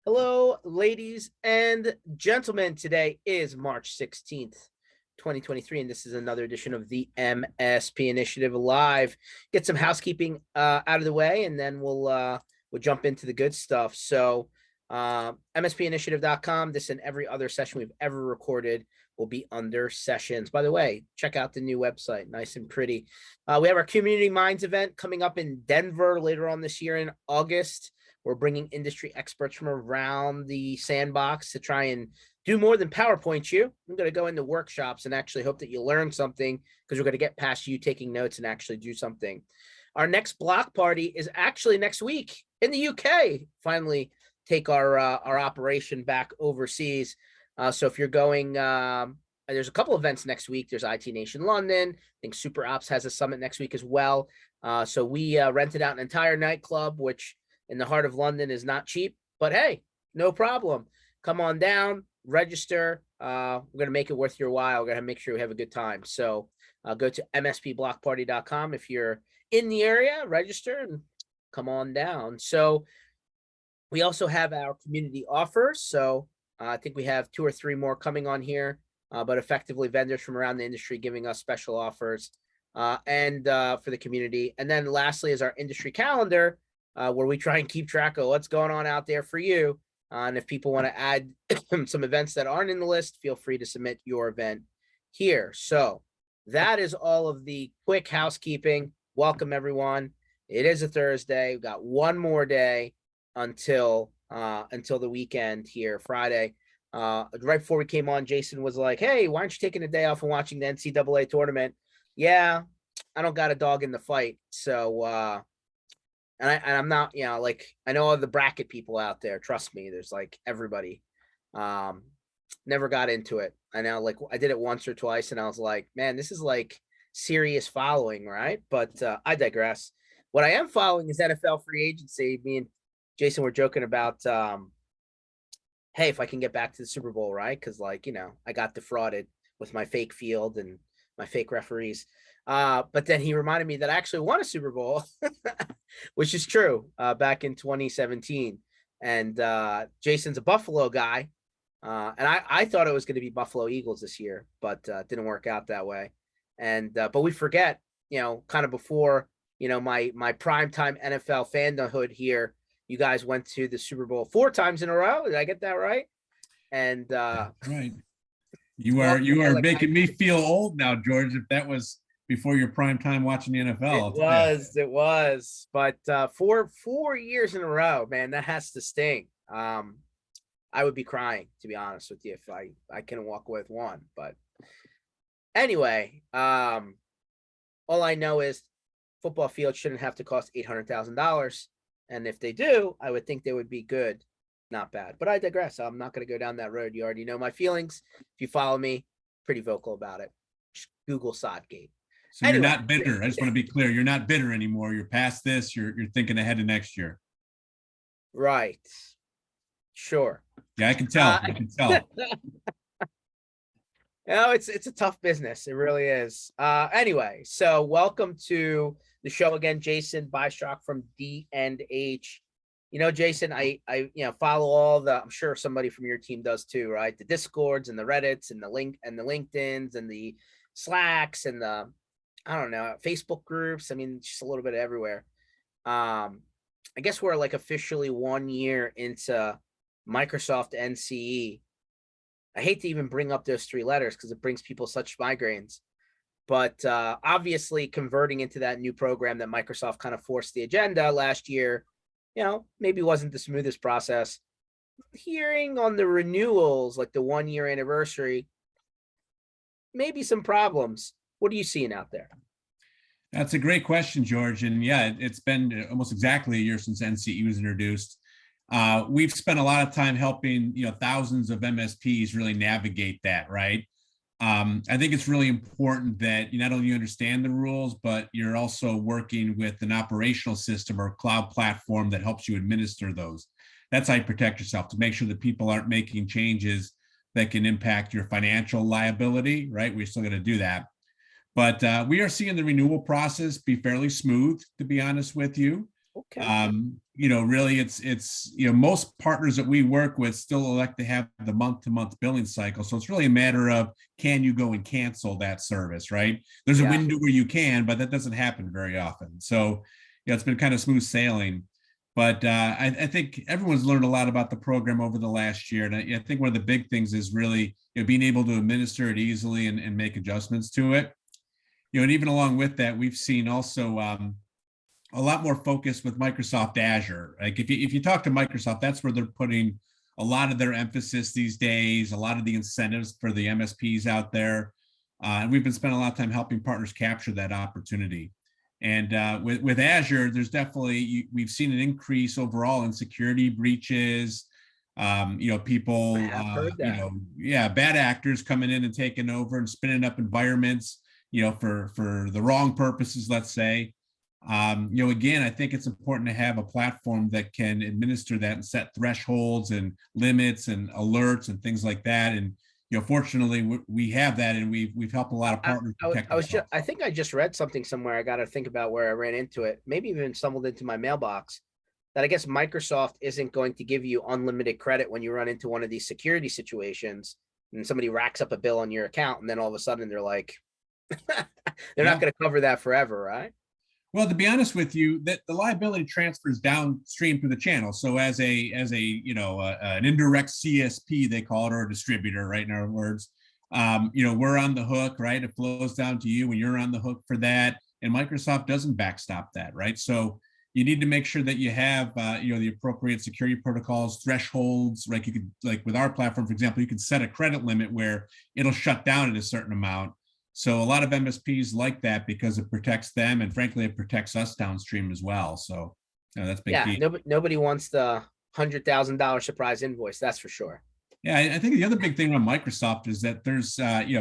Hello, ladies and gentlemen. Today is March 16th, 2023, and this is another edition of the MSP Initiative Live. Get some housekeeping out of the way, and then we'll jump into the good stuff. So, MSPinitiative.com. This and every other session we've ever recorded will be under sessions. By the way, check out the new website, nice and pretty. We have our Community Minds event coming up in Denver later on this year in August. We're bringing industry experts from around the sandbox to try and do more than PowerPoint you. I'm going to go into workshops and actually hope that you learn something, because we're going to get past you taking notes and actually do something. Our next block party is actually next week in the UK. Finally take our operation back overseas. So if you're going, there's a couple events next week. There's IT Nation London. I think Super Ops has a summit next week as well. So we rented out an entire nightclub, which in the heart of London is not cheap, but hey, no problem. Come on down, register. We're going to make it worth your while. We're going to make sure we have a good time. So go to mspblockparty.com. If you're in the area, register and come on down. So we also have our community offers. So I think we have 2 or 3 more coming on here, but effectively vendors from around the industry giving us special offers and for the community. And then lastly is our industry calendar, where we try and keep track of what's going on out there for you. And if people want to add some events that aren't in the list, feel free to submit your event here. So that is all of the quick housekeeping. Welcome, everyone. It is a Thursday. We've got one more day until the weekend here, Friday. Right before we came on, Jason was like, hey, why aren't you taking a day off and watching the NCAA tournament? Yeah, I don't got a dog in the fight. So, I'm not, like, I know all the bracket people out there. Trust me, there's like everybody. Never got into it. I know, like, I did it once or twice, and I was like, man, this is like serious following, right? But I digress. What I am following is NFL free agency. Me and Jason were joking about, hey, if I can get back to the Super Bowl, right? Because, like, I got defrauded with my fake field and my fake referees. But then he reminded me that I actually won a Super Bowl, which is true, back in 2017. And Jason's a Buffalo guy. And I thought it was going to be Buffalo Eagles this year, but didn't work out that way. And but we forget, kind of before, my primetime NFL fanhood here, you guys went to the Super Bowl 4 times in a row. Did I get that right? And right. You are like, making me feel old now, George, if that was before your prime time watching the NFL. It was. But 4 years in a row, man, that has to sting. I would be crying, to be honest with you, if I couldn't walk away with one. But anyway, all I know is football field shouldn't have to cost $800,000. And if they do, I would think they would be good, not bad. But I digress. I'm not going to go down that road. You already know my feelings. If you follow me, pretty vocal about it. Just Google Sodgate. So anyway. You're not bitter. I just want to be clear. You're not bitter anymore. You're past this. You're thinking ahead to next year. Right. Sure. Yeah, I can tell. I can tell. It's a tough business. It really is. Anyway, so welcome to the show again, Jason Bystrak from D&H. Jason, I follow all the, I'm sure somebody from your team does too, right? The Discords and the Reddits and the LinkedIns and the Slacks and the, I don't know, Facebook groups. I mean, just a little bit everywhere. I guess we're like officially 1 year into Microsoft NCE. I hate to even bring up those 3 letters because it brings people such migraines. But obviously converting into that new program that Microsoft kind of forced the agenda last year, maybe wasn't the smoothest process. Hearing on the renewals, like the 1 year anniversary, maybe some problems. What are you seeing out there? That's a great question, George. And yeah, it's been almost exactly a year since NCE was introduced. We've spent a lot of time helping, thousands of MSPs really navigate that, right? I think it's really important that you not only understand the rules, but you're also working with an operational system or cloud platform that helps you administer those. That's how you protect yourself, to make sure that people aren't making changes that can impact your financial liability, right? We're still going to do that. But we are seeing the renewal process be fairly smooth, to be honest with you. Okay. Really it's, most partners that we work with still elect to have the month-to-month billing cycle. So it's really a matter of, can you go and cancel that service, right? There's a Yeah. window where you can, but that doesn't happen very often. So, it's been kind of smooth sailing. But I think everyone's learned a lot about the program over the last year. And I think one of the big things is really, being able to administer it easily and make adjustments to it. And even along with that, we've seen also a lot more focus with Microsoft Azure. Like if you talk to Microsoft, that's where they're putting a lot of their emphasis these days, a lot of the incentives for the MSPs out there. And we've been spending a lot of time helping partners capture that opportunity. And with Azure, there's definitely, we've seen an increase overall in security breaches. People, I have heard that. bad actors coming in and taking over and spinning up environments, for the wrong purposes, let's say. Again, I think it's important to have a platform that can administer that and set thresholds and limits and alerts and things like that. And fortunately, we have that, and we've helped a lot of partners protect I was just, themselves. I think I just read something somewhere. I got to think about where I ran into it. Maybe even stumbled into my mailbox, that I guess Microsoft isn't going to give you unlimited credit when you run into one of these security situations and somebody racks up a bill on your account. And then all of a sudden they're like, they're not Yeah. going to cover that forever, right? Well, to be honest with you, that the liability transfers downstream through the channel. So an indirect CSP, they call it, or a distributor, right? In our words, we're on the hook, right? It flows down to you, and you're on the hook for that. And Microsoft doesn't backstop that, right? So you need to make sure that you have, the appropriate security protocols, thresholds, right? You could, like with our platform, for example, you can set a credit limit where it'll shut down at a certain amount. So a lot of MSPs like that because it protects them, and frankly, it protects us downstream as well. So that's been Yeah. key. Nobody wants the $100,000 surprise invoice. That's for sure. Yeah, I think the other big thing on Microsoft is that there's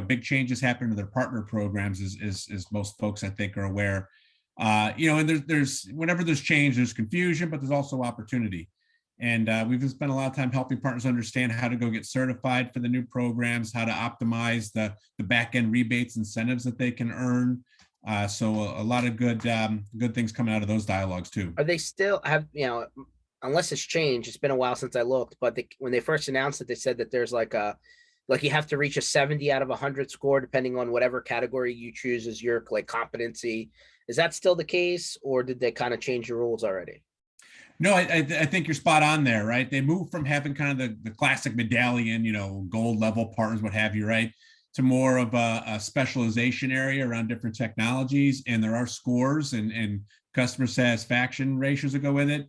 big changes happening to their partner programs, as most folks I think are aware. And there's whenever there's change, there's confusion, but there's also opportunity. And we've spent a lot of time helping partners understand how to go get certified for the new programs, how to optimize the back end rebates, incentives that they can earn. So a lot of good things coming out of those dialogues too. Are they still have, unless it's changed, it's been a while since I looked, but when they first announced it, they said that there's like you have to reach a 70 out of 100 score, depending on whatever category you choose as your like competency. Is that still the case, or did they kind of change the rules already? No, I think you're spot on there, right? They moved from having kind of the classic medallion, gold level partners, what have you, right? To more of a specialization area around different technologies. And there are scores and customer satisfaction ratios that go with it.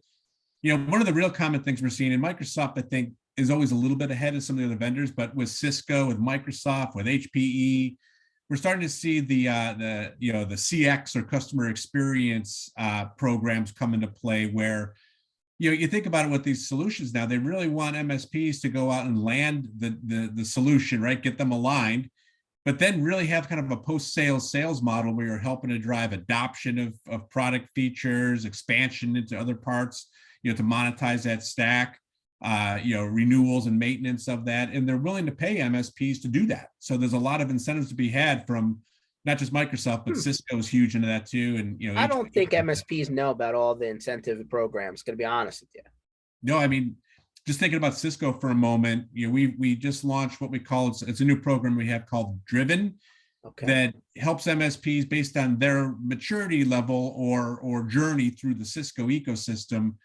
One of the real common things we're seeing in Microsoft, I think, is always a little bit ahead of some of the other vendors, but with Cisco, with Microsoft, with HPE, we're starting to see the CX, or customer experience programs, come into play, where you think about it with these solutions now, they really want MSPs to go out and land the solution, right? Get them aligned, but then really have kind of a post-sales sales model where you're helping to drive adoption of product features, expansion into other parts, to monetize that stack, renewals and maintenance of that. And they're willing to pay MSPs to do that. So there's a lot of incentives to be had from not just Microsoft, but Cisco is huge into that too. And I don't HPE. think MSPs know about all the incentive programs, gonna be honest with you. No, I mean, just thinking about Cisco for a moment, we just launched what we call, it's a new program we have called Driven, Okay. that helps MSPs based on their maturity level or journey through the Cisco ecosystem.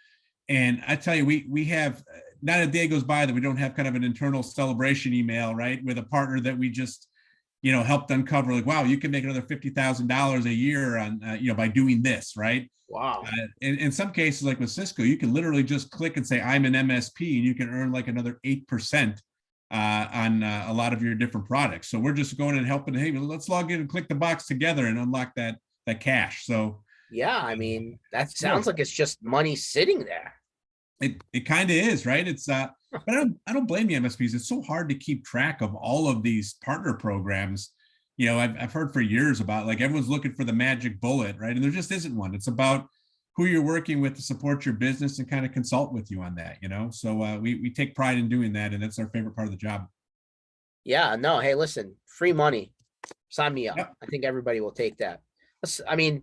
And I tell you, we have not a day goes by that we don't have kind of an internal celebration email, right, with a partner that we just helped uncover, like, wow, you can make another $50,000 a year on by doing this, right? Wow. In some cases, like with Cisco, you can literally just click and say, I'm an MSP, and you can earn like another 8% on a lot of your different products. So we're just going and helping, hey, let's log in and click the box together and unlock that cash. So Yeah, I mean, that cool. sounds like it's just money sitting there. It kind of is, right? It's but I don't blame the MSPs. It's so hard to keep track of all of these partner programs. I've heard for years about, like, everyone's looking for the magic bullet, right? And there just isn't one. It's about who you're working with to support your business and kind of consult with you on that, So we take pride in doing that, and that's our favorite part of the job. Yeah, no, hey, listen, free money, sign me up. Yep. I think everybody will take that. I mean,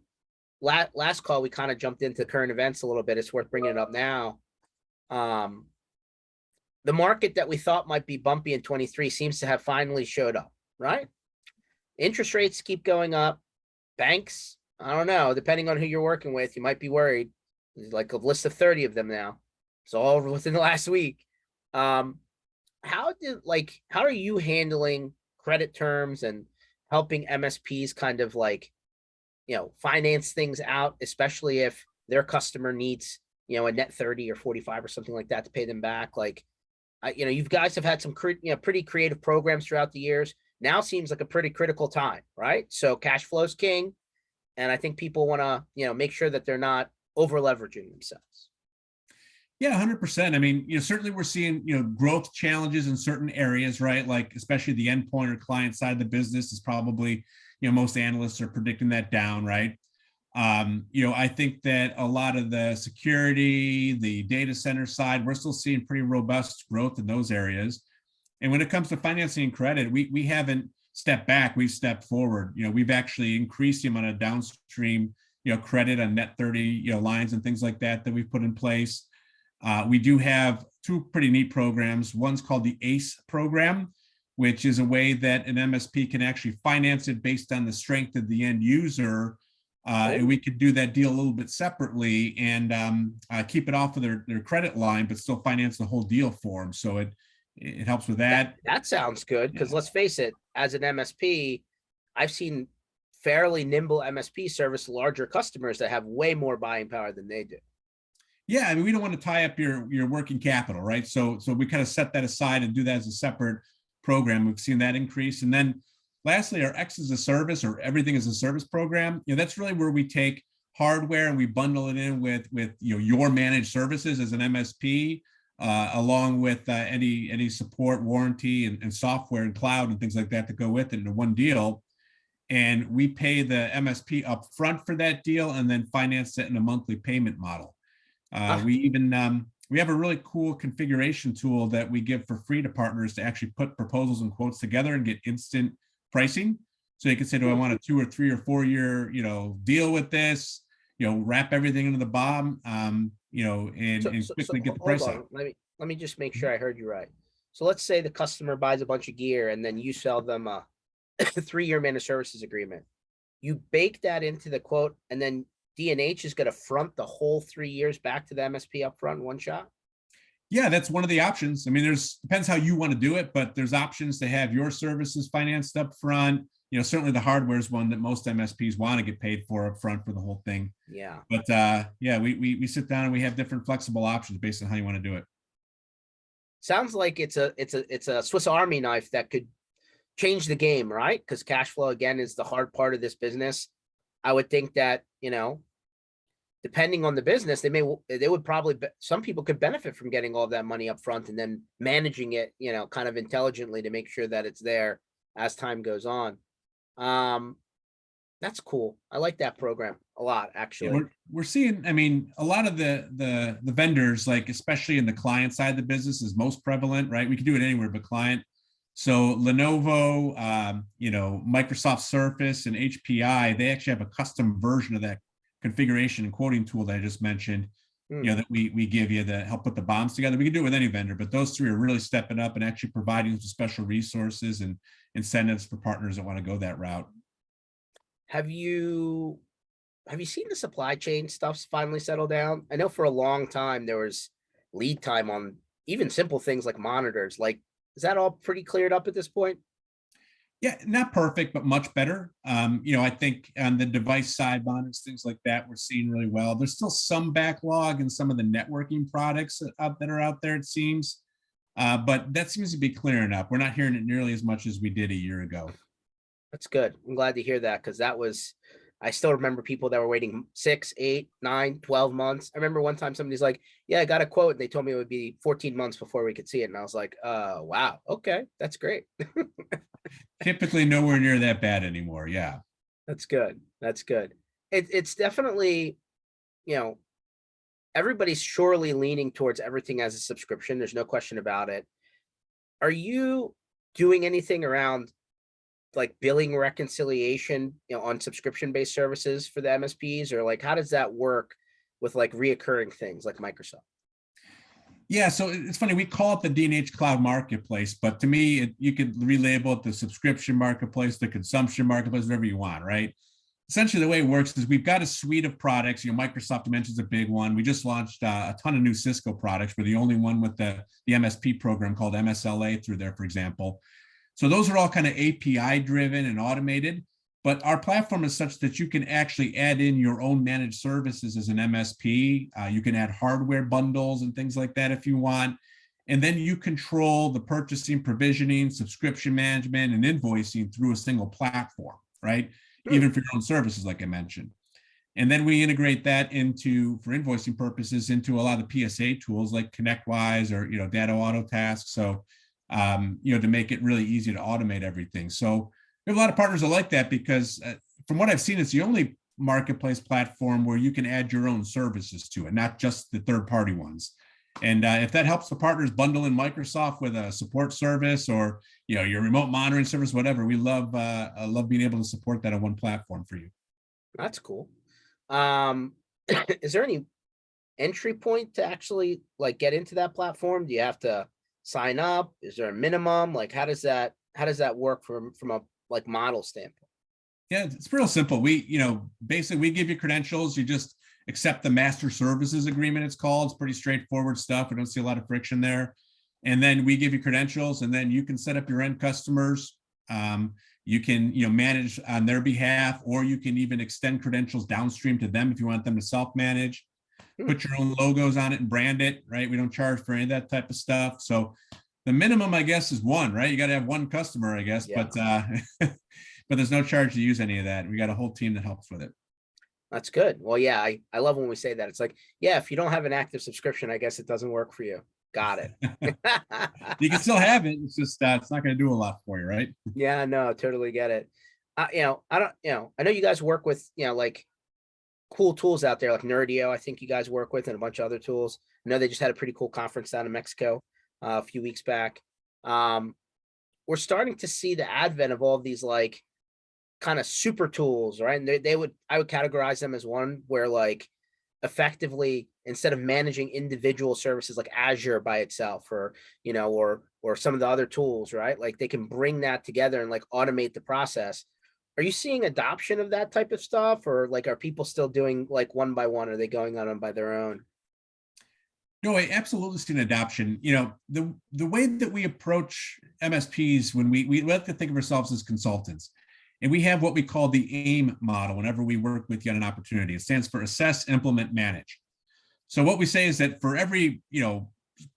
last call, we kind of jumped into current events a little bit. It's worth bringing it up now. The market that we thought might be bumpy in 23 seems to have finally showed up, right? Interest rates keep going up. Banks, I don't know, depending on who you're working with, you might be worried. There's like a list of 30 of them now. It's all over within the last week. How are you handling credit terms and helping MSPs kind of like, finance things out, especially if their customer needs, a net 30 or 45 or something like that to pay them back? Like, you guys have had some pretty creative programs throughout the years. Now seems like a pretty critical time, right? So cash flow is king, and I think people want to, make sure that they're not over leveraging themselves. Yeah, 100%. I mean, certainly we're seeing, growth challenges in certain areas, right? Like especially the endpoint or client side of the business is probably, most analysts are predicting that down, right? I think that a lot of the security, the data center side, we're still seeing pretty robust growth in those areas. And when it comes to financing and credit, we haven't stepped back, we've stepped forward. We've actually increased the amount of downstream, credit on net 30, lines and things like that we've put in place. We do have two pretty neat programs. One's called the ACE program, which is a way that an MSP can actually finance it based on the strength of the end user. And we could do that deal a little bit separately and keep it off of their credit line, but still finance the whole deal for them. So it helps with that. That sounds good, because let's face it, as an MSP, I've seen fairly nimble MSP service larger customers that have way more buying power than they do. Yeah, I mean, we don't want to tie up your working capital, right? So we kind of set that aside and do that as a separate program. We've seen that increase. And then lastly, our X as a service or everything as a service program, that's really where we take hardware and we bundle it in with your managed services as an MSP, along with any support, warranty, and software and cloud and things like that to go with it in one deal. And we pay the MSP upfront for that deal and then finance it in a monthly payment model. We have a really cool configuration tool that we give for free to partners to actually put proposals and quotes together and get instant pricing. So you can say, do I want a 2 or 3 or 4 year, deal with this, wrap everything into the BOM, and quickly get the price out. Let me just make sure I heard you right. So let's say the customer buys a bunch of gear and then you sell them a 3-year managed services agreement. You bake that into the quote, and then D&H is going to front the whole 3 years back to the MSP upfront in one shot. Yeah, that's one of the options. I mean, depends how you want to do it, but there's options to have your services financed up front. Certainly the hardware is one that most MSPs want to get paid for up front for the whole thing. Yeah. But we sit down and we have different flexible options based on how you want to do it. Sounds like it's a Swiss Army knife that could change the game, right? Because cash flow, again, is the hard part of this business. I would think that, depending on the business, they would probably, some people could benefit from getting all of that money up front and then managing it, kind of intelligently to make sure that it's there as time goes on. That's cool. I like that program a lot, actually. Yeah, we're seeing, I mean, a lot of the vendors, like especially in the client side of the business, is most prevalent, right? We can do it anywhere but client. So Lenovo, Microsoft Surface, and HPI, they actually have a custom version of that configuration and quoting tool that I just mentioned, that we give you to help put the bombs together. We can do it with any vendor, but those three are really stepping up and actually providing some special resources and incentives for partners that want to go that route. Have you seen the supply chain stuff's finally settled down? I know for a long time there was lead time on even simple things like monitors. Like, is that all pretty cleared up at this point? Yeah, not perfect, but much better. I think on the device side, monitors, things like that, we're seeing really well. There's still some backlog in some of the networking products that are out there, it seems. But that seems to be clearing up. We're not hearing it nearly as much as we did a year ago. That's good. I'm glad to hear that, because I still remember people that were waiting 6, 8, 9, 12 months. I remember one time somebody's like, yeah, I got a quote. And they told me it would be 14 months before we could see it. And I was like, wow, okay, that's great. Typically nowhere near that bad anymore. Yeah. That's good. That's good. It's definitely, everybody's surely leaning towards everything as a subscription. There's no question about it. Are you doing anything around like billing reconciliation, on subscription-based services for the MSPs, or like how does that work with like reoccurring things like Microsoft? Yeah, so it's funny, we call it the D&H Cloud Marketplace, but to me, you could relabel it the subscription marketplace, the consumption marketplace, whatever you want, right? Essentially, the way it works is we've got a suite of products. Microsoft Dimension's a big one. We just launched a ton of new Cisco products. We're the only one with the MSP program called MSLA through there, for example. So those are all kind of API driven and automated, but our platform is such that you can actually add in your own managed services as an MSP. You can add hardware bundles and things like that if you want. And then you control the purchasing, provisioning, subscription management, and invoicing through a single platform, right? Even for your own services, like I mentioned. And then we integrate that into, for invoicing purposes, into a lot of the PSA tools like ConnectWise or, Data Auto Task. So, to make it really easy to automate everything. So we have a lot of partners that like that because from what I've seen, it's the only marketplace platform where you can add your own services to it, not just the third-party ones. And if that helps the partners bundle in Microsoft with a support service or your remote monitoring service, whatever, we love being able to support that on one platform for you. That's cool. Is there any entry point to actually like get into that platform? Do you have to sign up? Is there a minimum? Like how does that work from a like model standpoint? Yeah, it's real simple. Basically we give you credentials. You just accept the master services agreement, it's called. It's pretty straightforward stuff. We don't see a lot of friction there. And then we give you credentials, and then you can set up your end customers. You can manage on their behalf, or you can even extend credentials downstream to them if you want them to self-manage. Put your own logos on it and brand it, right? We don't charge for any of that type of stuff. So the minimum, I guess, is one, right? You got to have one customer, I guess, Yeah. but there's no charge to use any of that. We got a whole team that helps with it. That's good. Well, yeah, I love when we say that. It's like, yeah, if you don't have an active subscription, I guess it doesn't work for you. Got it. You can still have it. It's just it's not going to do a lot for you, right? Yeah, no, totally get it. I don't, I know you guys work with, like cool tools out there like Nerdio. I think you guys work with, and a bunch of other tools. I know they just had a pretty cool conference down in Mexico a few weeks back. We're starting to see the advent of all of these like kind of super tools, right? And I would categorize them as one where like effectively, instead of managing individual services like Azure by itself, or or some of the other tools, right? Like they can bring that together and like automate the process. Are you seeing adoption of that type of stuff, or like are people still doing like one by one? Are they going on them by their own? No, I absolutely see an adoption. The way that we approach MSPs, when we like to think of ourselves as consultants, and we have what we call the AIM model whenever we work with you on an opportunity. It stands for Assess, Implement, Manage. So what we say is that for every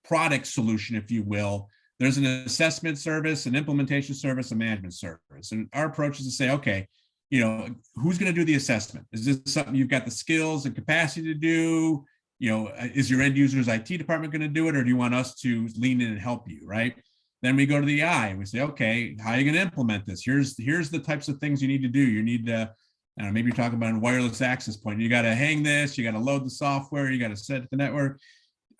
product solution, if you will, there's an assessment service, an implementation service, a management service. And our approach is to say, okay, who's going to do the assessment? Is this something you've got the skills and capacity to do? Is your end user's IT department going to do it, or do you want us to lean in and help you, right? Then we go to the I and we say, okay, how are you going to implement this? Here's the types of things you need to do. You need to, I don't know, maybe you're talking about a wireless access point. You got to hang this, you got to load the software, you got to set the network.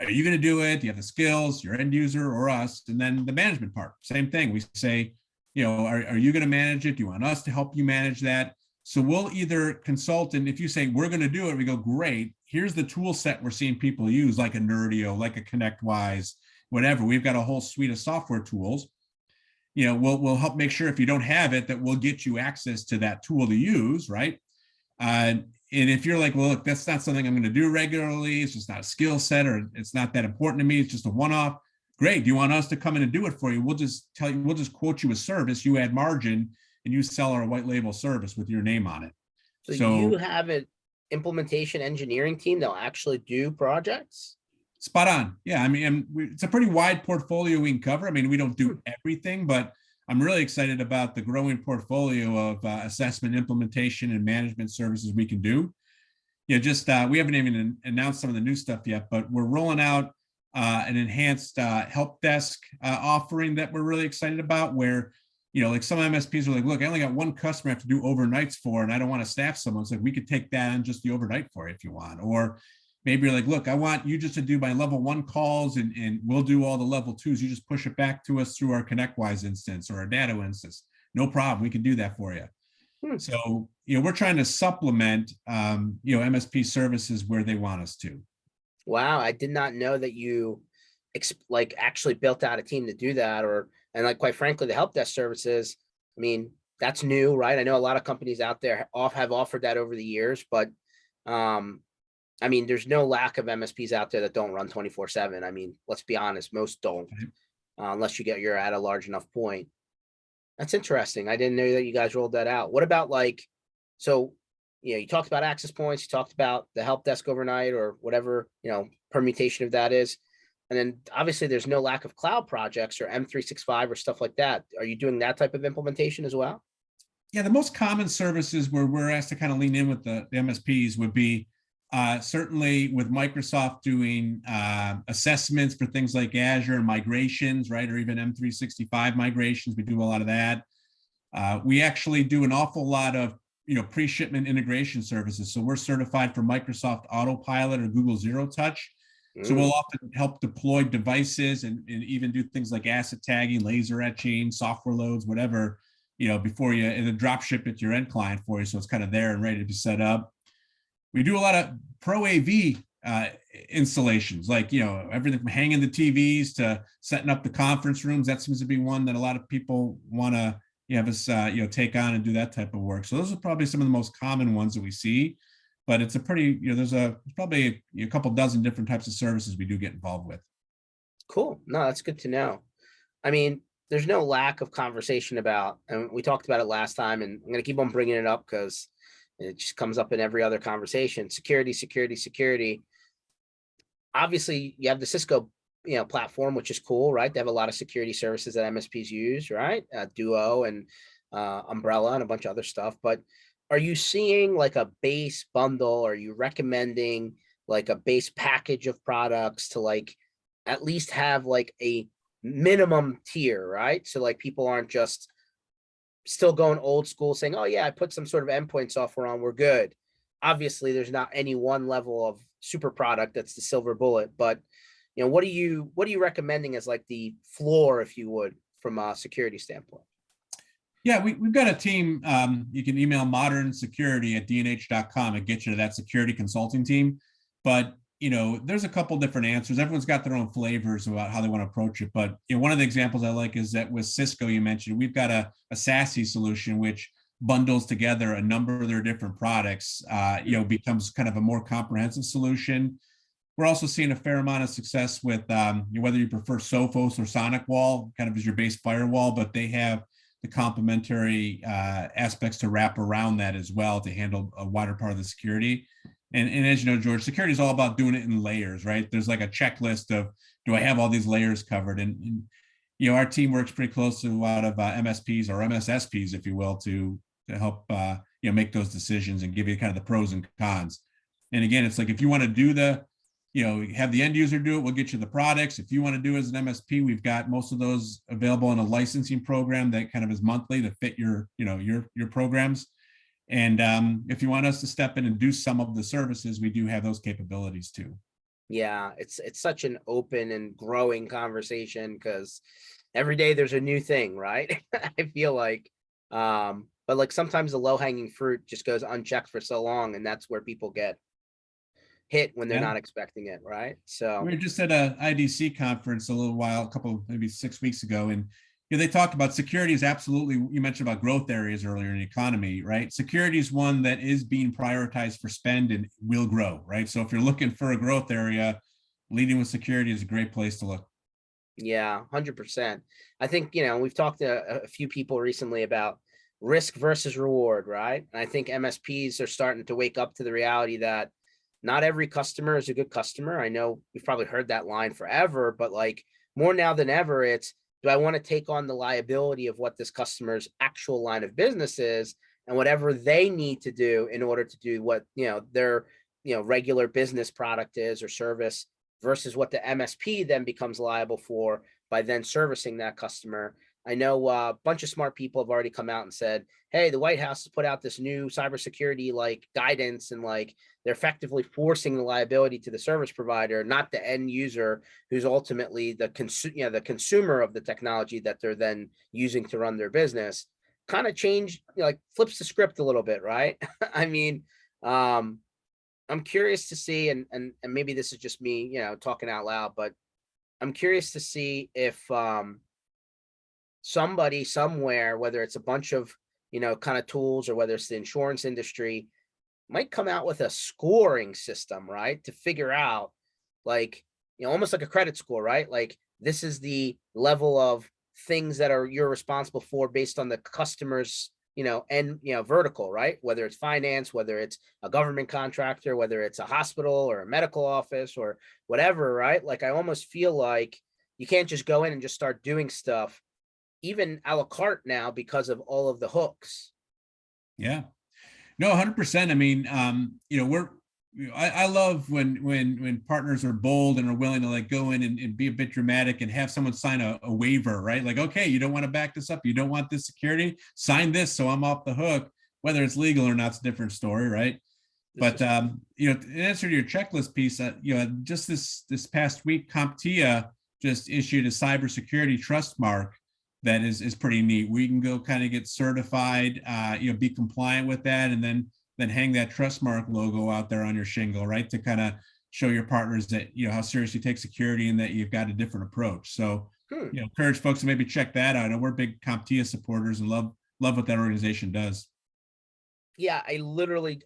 Are you going to do it? Do you have the skills, your end user or us? And then the management part, same thing. We say, are you going to manage it? Do you want us to help you manage that? So we'll either consult, and if you say we're going to do it, we go, great. Here's the tool set we're seeing people use, like a Nerdio, like a ConnectWise, whatever. We've got a whole suite of software tools. We'll help make sure if you don't have it, that we'll get you access to that tool to use, right? And if you're like, well, look, that's not something I'm going to do regularly, it's just not a skill set, or it's not that important to me, it's just a one-off. Great. Do you want us to come in and do it for you? We'll just quote you a service, you add margin, and you sell our white label service with your name on it. So you have an implementation engineering team that'll actually do projects? Spot on. Yeah. I mean, it's a pretty wide portfolio we can cover. I mean, we don't do everything, but I'm really excited about the growing portfolio of assessment, implementation, and management services we can do. We haven't even announced some of the new stuff yet, but we're rolling out an enhanced help desk offering that we're really excited about, where like some MSPs are like, look, I only got one customer I have to do overnights for, and I don't want to staff someone. It's like, we could take that on just the overnight for you if you want. Or maybe you're like, look, I want you just to do my level 1 calls, and we'll do all the level 2s. You just push it back to us through our ConnectWise instance or our Datto instance. no problem. We can do that for you. Hmm. So, we're trying to supplement, MSP services where they want us to. Wow, I did not know that you like actually built out a team to do that, or and like quite frankly, the help desk services. I mean, that's new, right? I know a lot of companies out there have offered that over the years, but um, I mean, there's no lack of MSPs out there that don't run 24/7. I mean, let's be honest, most don't, unless you're at a large enough point. That's interesting. I didn't know that you guys rolled that out. What about like, so, you talked about access points, you talked about the help desk overnight or whatever, permutation of that is. And then obviously there's no lack of cloud projects or M365 or stuff like that. Are you doing that type of implementation as well? Yeah, the most common services where we're asked to kind of lean in with the MSPs would be certainly with Microsoft doing assessments for things like Azure and migrations, right? Or even M365 migrations. We do a lot of that. We actually do an awful lot of pre-shipment integration services. So we're certified for Microsoft Autopilot or Google Zero Touch. So we'll often help deploy devices and even do things like asset tagging, laser etching, software loads, whatever, before you, and then drop ship it to your end client for you. So it's kind of there and ready to be set up. We do a lot of pro AV installations, like, everything from hanging the TVs to setting up the conference rooms. That seems to be one that a lot of people want to have us, take on and do that type of work. So those are probably some of the most common ones that we see, but it's a pretty, there's probably a couple dozen different types of services we do get involved with. Cool. No, that's good to know. I mean, there's no lack of conversation about, and we talked about it last time, and I'm going to keep on bringing it up because it just comes up in every other conversation. Security, security, security. Obviously, you have the Cisco, platform, which is cool, right? They have a lot of security services that MSPs use, right? Duo and Umbrella and a bunch of other stuff. But are you seeing like a base bundle? Are you recommending like a base package of products to like at least have like a minimum tier, right? So like people aren't just still going old school saying, oh yeah, I put some sort of endpoint software on, we're good. Obviously, there's not any one level of super product that's the silver bullet, but what are you recommending as like the floor, if you would, from a security standpoint? Yeah, we've got a team. You can email modernsecurity@dnh.com and get you to that security consulting team. But there's a couple different answers. Everyone's got their own flavors about how they want to approach it. But one of the examples I like is that with Cisco, you mentioned, we've got a SASE solution which bundles together a number of their different products. Becomes kind of a more comprehensive solution. We're also seeing a fair amount of success with whether you prefer Sophos or SonicWall, kind of as your base firewall, but they have the complementary aspects to wrap around that as well to handle a wider part of the security. And as you know, George, security is all about doing it in layers, right? There's like a checklist of, do I have all these layers covered? And our team works pretty close to a lot of MSPs or MSSPs, if you will, to help make those decisions and give you kind of the pros and cons. And again, it's like, if you want to do have the end user do it, we'll get you the products. If you want to do it as an MSP, we've got most of those available in a licensing program that kind of is monthly to fit your programs. And if you want us to step in and do some of the services, we do have those capabilities too. Yeah, it's such an open and growing conversation because every day there's a new thing, right? I feel like, but like sometimes the low hanging fruit just goes unchecked for so long, and that's where people get hit when they're not expecting it, right? So we were just at a IDC conference a couple, maybe 6 weeks ago, and they talked about security is absolutely, you mentioned about growth areas earlier in the economy, right? Security is one that is being prioritized for spend and will grow, right? So if you're looking for a growth area, leading with security is a great place to look. Yeah, 100%. I think, we've talked to a few people recently about risk versus reward, right? And I think MSPs are starting to wake up to the reality that not every customer is a good customer. I know we've probably heard that line forever, but like more now than ever, it's, do I want to take on the liability of what this customer's actual line of business is and whatever they need to do in order to do what, their, regular business product is or service versus what the MSP then becomes liable for by then servicing that customer. I know a bunch of smart people have already come out and said, hey, the White House has put out this new cybersecurity like guidance, and like they're effectively forcing the liability to the service provider, not the end user, who's ultimately the consumer of the technology that they're then using to run their business. kind of change, like flips the script a little bit, right? I mean, I'm curious to see, and maybe this is just me, talking out loud, but I'm curious to see if somebody somewhere, whether it's a bunch of, kind of tools or whether it's the insurance industry, might come out with a scoring system, right? To figure out, like, almost like a credit score, right? Like, this is the level of things that you're responsible for based on the customer's, and, vertical, right? Whether it's finance, whether it's a government contractor, whether it's a hospital or a medical office or whatever, right? Like, I almost feel like you can't just go in and just start doing stuff, even a la carte now, because of all of the hooks. Yeah. No, 100%. I mean, I love when partners are bold and are willing to like go in and be a bit dramatic and have someone sign a waiver, right? Like, okay, you don't want to back this up, you don't want this security, sign this so I'm off the hook. Whether it's legal or not, it's a different story, right? But in answer to your checklist piece, just this past week, CompTIA just issued a cybersecurity trust mark that is pretty neat. We can go kind of get certified, be compliant with that, and then hang that trust mark logo out there on your shingle, right? To kind of show your partners that, how serious you take security and that you've got a different approach. So, encourage folks to maybe check that out. And we're big CompTIA supporters and love what that organization does. Yeah, I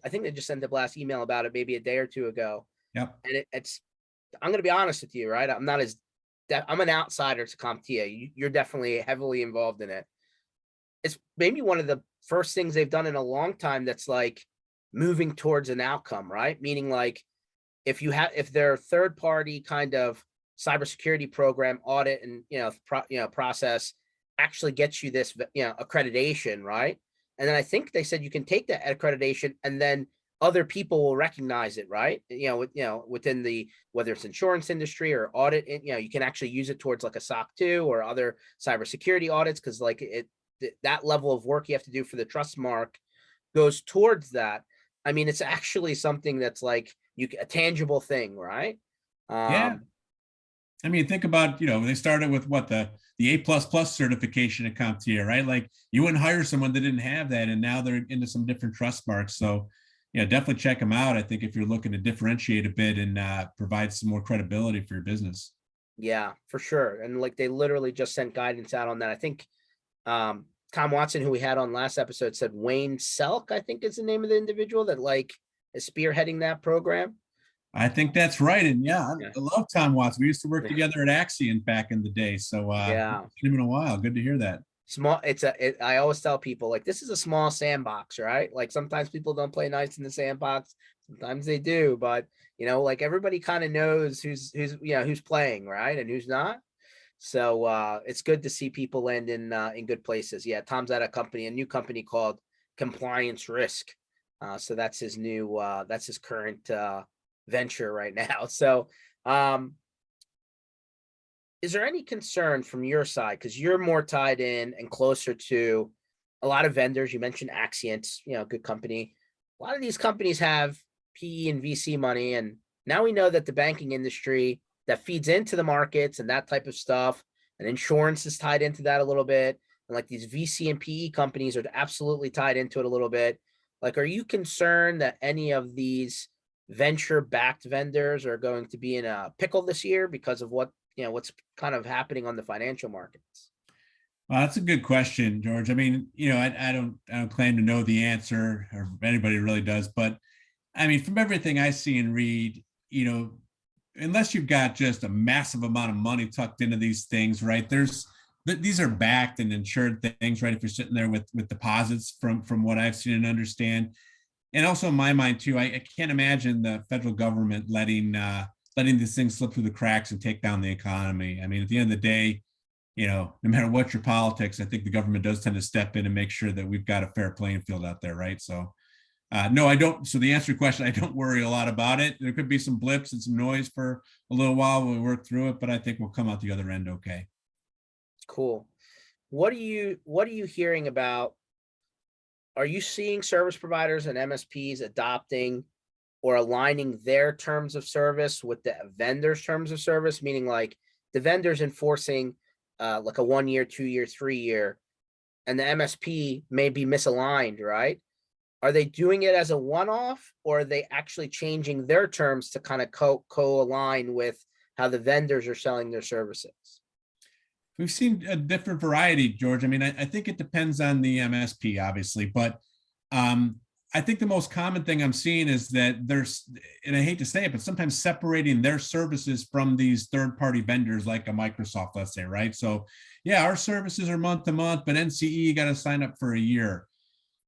think they just sent a blast email about it maybe a day or two ago. Yep. And I'm going to be honest with you, right? I'm an outsider to CompTIA. You're definitely heavily involved in it. It's maybe one of the first things they've done in a long time that's like moving towards an outcome, right? Meaning, like, if their third party kind of cybersecurity program audit and process actually gets you this accreditation, right? And then I think they said you can take that accreditation and then other people will recognize it, right? Within the, whether it's insurance industry or audit, you can actually use it towards like a SOC 2 or other cybersecurity audits, because like that level of work you have to do for the trust mark goes towards that. I mean, it's actually something that's like a tangible thing, right? Yeah. I mean, think about, they started with what the A++ certification at CompTIA, right? Like, you wouldn't hire someone that didn't have that, and now they're into some different trust marks. So, definitely check them out. I think if you're looking to differentiate a bit and provide some more credibility for your business. Yeah, for sure. And like, they literally just sent guidance out on that. I think Tom Watson, who we had on last episode, said Wayne Selk, I think is the name of the individual that like is spearheading that program. I think that's right. And I love Tom Watson. We used to work Yeah. together at Axion back in the day. So Yeah, it's been a while. Good to hear that. small. I always tell people, like, this is a small sandbox, right? Like, sometimes people don't play nice in the sandbox, sometimes they do, but like, everybody kind of knows who's playing, right, and who's not. So it's good to see people land in good places. Yeah, Tom's at a new company called Compliance Risk. So that's his current venture right now. So is there any concern from your side, because you're more tied in and closer to a lot of vendors? You mentioned Axient, good company. A lot of these companies have PE and VC money, and now we know that the banking industry that feeds into the markets and that type of stuff, and insurance is tied into that a little bit, and like these VC and PE companies are absolutely tied into it a little bit. Like, are you concerned that any of these venture-backed vendors are going to be in a pickle this year because of what's kind of happening on the financial markets? Well, that's a good question, George. I mean, I don't claim to know the answer, or anybody really does, but I mean, from everything I see and read, unless you've got just a massive amount of money tucked into these things, right? These are backed and insured things, right? If you're sitting there with deposits from what I've seen and understand. And also in my mind too, I can't imagine the federal government letting these things slip through the cracks and take down the economy. I mean, at the end of the day, no matter what your politics, I think the government does tend to step in and make sure that we've got a fair playing field out there, right? So no, I don't. So the answer to your question, I don't worry a lot about it. There could be some blips and some noise for a little while when we work through it, but I think we'll come out the other end okay. Cool. What are you hearing about? Are you seeing service providers and MSPs adopting or aligning their terms of service with the vendor's terms of service? Meaning, like, the vendors enforcing like a 1 year, 2 year, 3 year, and the MSP may be misaligned, right? Are they doing it as a one-off, or are they actually changing their terms to kind of co-align with how the vendors are selling their services? We've seen a different variety, George. I mean, I think it depends on the MSP, obviously, but I think the most common thing I'm seeing is that there's, and I hate to say it, but sometimes separating their services from these third-party vendors like a Microsoft, let's say, right? So yeah, our services are month to month, but NCE, you got to sign up for a year.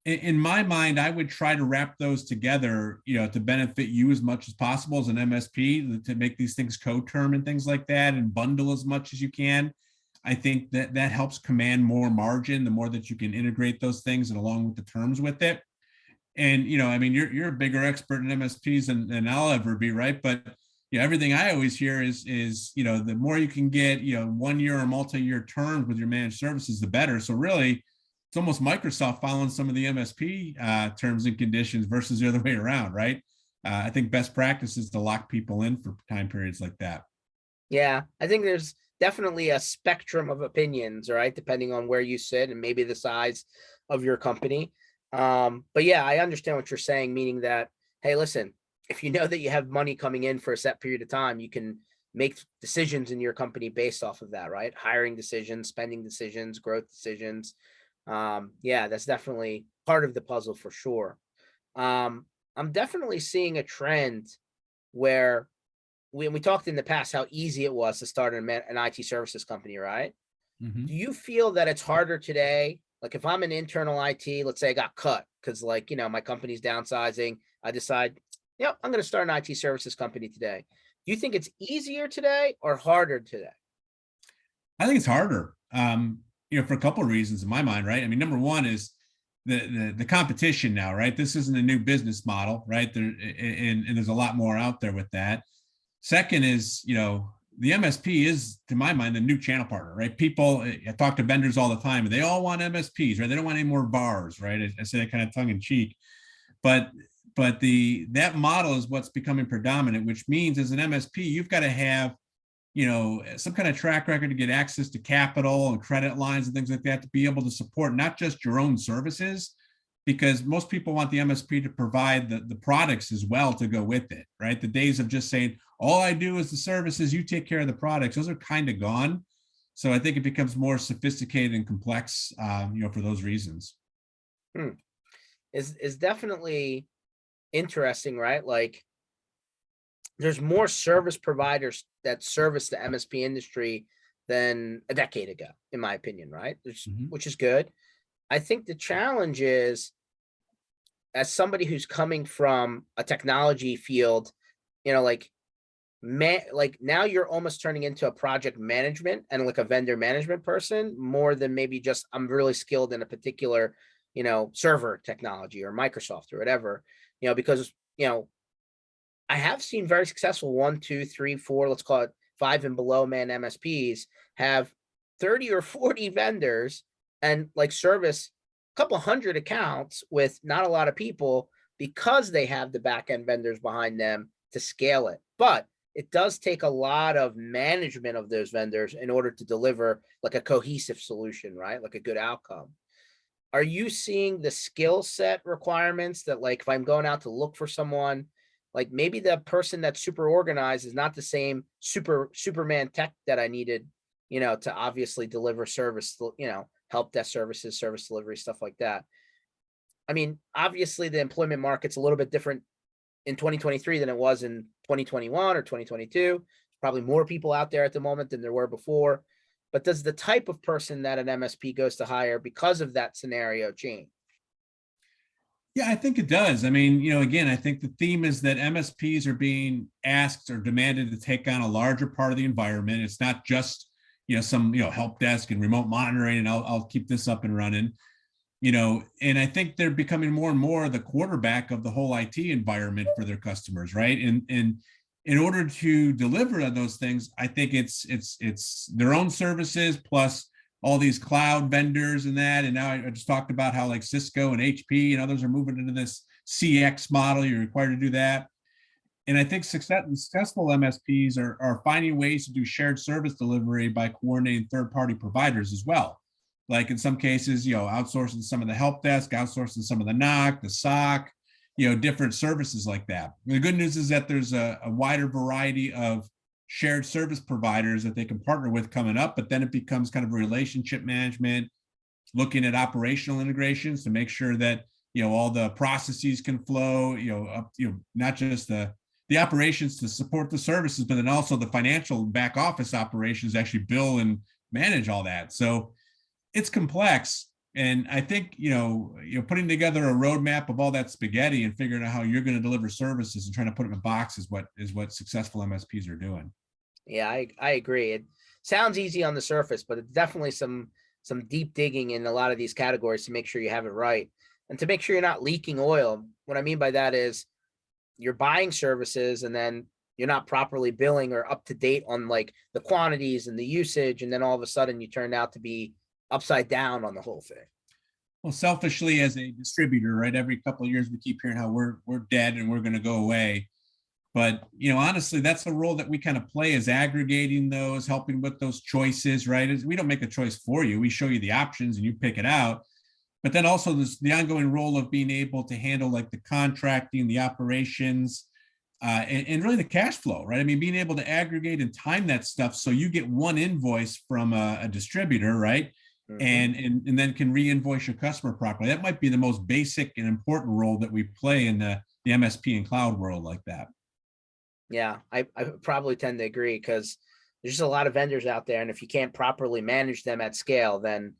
In my mind, I would try to wrap those together, to benefit you as much as possible as an MSP, to make these things co-term and things like that, and bundle as much as you can. I think that that helps command more margin, the more that you can integrate those things and along with the terms with it. And, I mean, you're a bigger expert in MSPs than I'll ever be, right? But, everything I always hear is, the more you can get, 1 year or multi-year terms with your managed services, the better. So really, it's almost Microsoft following some of the MSP terms and conditions versus the other way around, right? I think best practice is to lock people in for time periods like that. Yeah, I think there's definitely a spectrum of opinions, right? Depending on where you sit and maybe the size of your company. But yeah, I understand what you're saying, meaning that, hey, listen, if you know that you have money coming in for a set period of time, you can make decisions in your company based off of that, right? Hiring decisions, spending decisions, growth decisions. Yeah, that's definitely part of the puzzle for sure. I'm definitely seeing a trend where we talked in the past how easy it was to start an IT services company, right? Mm-hmm. Do you feel that it's harder today? Like if I'm an internal IT, let's say I got cut because my company's downsizing. I decide, I'm going to start an IT services company today. Do you think it's easier today or harder today? I think it's harder, for a couple of reasons in my mind, right? I mean, number one is the competition now, right? This isn't a new business model, right? And there's a lot more out there with that. Second is, the MSP is, to my mind, the new channel partner, right? People, I talk to vendors all the time, and they all want MSPs, right? They don't want any more VARs, right? I say that kind of tongue in cheek, but that model is what's becoming predominant, which means as an MSP, you've got to have, some kind of track record to get access to capital and credit lines and things like that to be able to support not just your own services, because most people want the MSP to provide the products as well to go with it, right? The days of just saying, all I do is the services, you take care of the products, those are kind of gone. So I think it becomes more sophisticated and complex, for those reasons. Is definitely interesting, right? Like there's more service providers that service the MSP industry than a decade ago, in my opinion, right? Which is good. I think the challenge is, as somebody who's coming from a technology field, like now you're almost turning into a project management and like a vendor management person more than maybe just I'm really skilled in a particular, server technology or Microsoft or whatever, because, I have seen very successful 1, 2, 3, 4, let's call it 5 and below man MSPs have 30 or 40 vendors and like service a couple hundred accounts with not a lot of people because they have the back end vendors behind them to scale it. But it does take a lot of management of those vendors in order to deliver like a cohesive solution, right? Like a good outcome. Are you seeing the skill set requirements that, like, if I'm going out to look for someone, like maybe the person that's super organized is not the same Superman tech that I needed, to obviously deliver service, help desk services, service delivery, stuff like that. I mean, obviously the employment market's a little bit different in 2023 than it was in 2021 or 2022. Probably more people out there at the moment than there were before. But does the type of person that an MSP goes to hire because of that scenario change? Yeah, I think it does. I mean, again, I think the theme is that MSPs are being asked or demanded to take on a larger part of the environment. It's not just, some, help desk and remote monitoring, and I'll keep this up and running, and I think they're becoming more and more the quarterback of the whole IT environment for their customers, right? And in order to deliver on those things, I think it's their own services plus all these cloud vendors and that. And now I just talked about how like Cisco and HP and others are moving into this CX model. You're required to do that. And I think successful MSPs are finding ways to do shared service delivery by coordinating third-party providers as well. like in some cases, outsourcing some of the help desk, outsourcing some of the knock, the SOC, different services like that. The good news is that there's a wider variety of shared service providers that they can partner with coming up, but then it becomes kind of a relationship management, looking at operational integrations to make sure that all the processes can flow, not just the operations to support the services, but then also the financial back office operations actually bill and manage all that. So it's complex. And I think, putting together a roadmap of all that spaghetti and figuring out how you're going to deliver services and trying to put them in a box is what successful MSPs are doing. Yeah, I agree. It sounds easy on the surface, but it's definitely some deep digging in a lot of these categories to make sure you have it right and to make sure you're not leaking oil. What I mean by that is you're buying services and then you're not properly billing or up to date on like the quantities and the usage. And then all of a sudden you turn out to be upside down on the whole thing. Well, selfishly as a distributor, right? Every couple of years we keep hearing how we're dead and we're going to go away. But, honestly, that's the role that we kind of play, is aggregating those, helping with those choices, right? We don't make a choice for you. We show you the options and you pick it out. But then also there's the ongoing role of being able to handle like the contracting, the operations, and really the cash flow, right? I mean, being able to aggregate and time that stuff so you get one invoice from a distributor, right? Mm-hmm. And then can re-invoice your customer properly. That might be the most basic and important role that we play in the MSP and cloud world like that. Yeah, I probably tend to agree because there's just a lot of vendors out there. And if you can't properly manage them at scale, then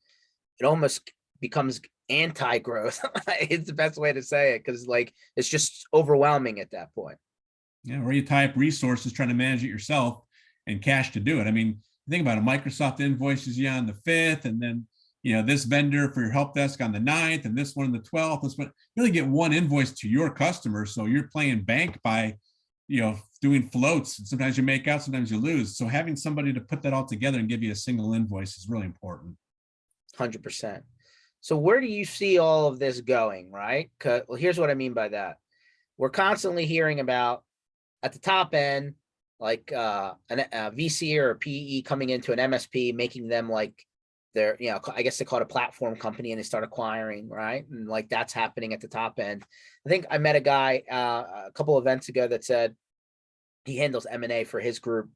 it almost becomes anti-growth. It's the best way to say it, because like it's just overwhelming at that point. Yeah, or you tie up resources trying to manage it yourself and cash to do it. I mean, think about it. Microsoft invoices you on the 5th, and then this vendor for your help desk on the 9th, and this one on the 12th. This one, you only get one invoice to your customer, so you're playing bank by doing floats. And sometimes you make out, sometimes you lose. So having somebody to put that all together and give you a single invoice is really important. 100%. So where do you see all of this going, right? Well, here's what I mean by that. We're constantly hearing about at the top end, like a VC or a PE coming into an MSP, making them like their, I guess they call it a platform company, and they start acquiring, right? And like that's happening at the top end. I think I met a guy a couple of events ago that said he handles M&A for his group.